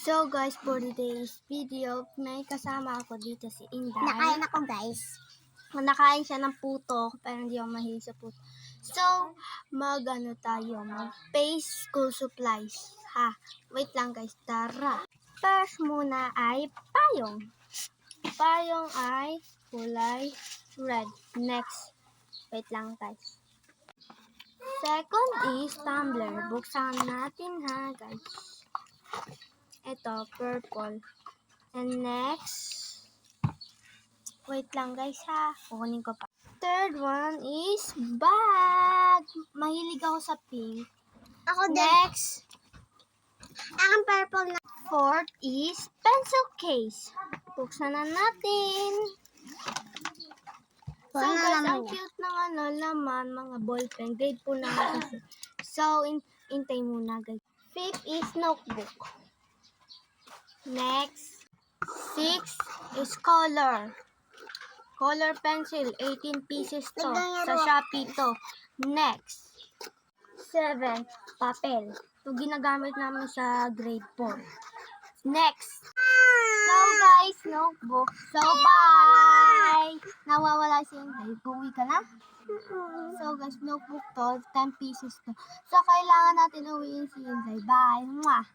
So guys, for today's video, may kasama ako dito si Inday. Nakain ako, guys. Nakain siya ng puto, pero hindi ako mahilig sa puto. So, mag-face school supplies. Ha, wait lang guys, tara. First muna ay payong. Payong ay kulay red. Next, wait lang guys. Second is tumbler. Buksan natin ha guys. Ito, purple. And next, wait lang guys ha. Kukunin ko pa. Third one is bag. Mahilig ako sa pink. Ako din. Next, Ang purple na. fourth is pencil case. Buksan na natin. So Ano guys, naman ang yan? cute ng laman, mga ballpen. Grade po na kasi. So, intay muna guys. Fifth is notebook. Next, sixth is color. Color pencil, 18 pieces to. Sa Shopee to. Next, 7, papel. Ito ginagamit namin sa grade 4. Next. So guys, notebook. So bye! Nawawala si Inday. Uwi ka na? So guys, notebook to. 10 pieces to. So kailangan natin uwiin si Inday. Bye! Mwah!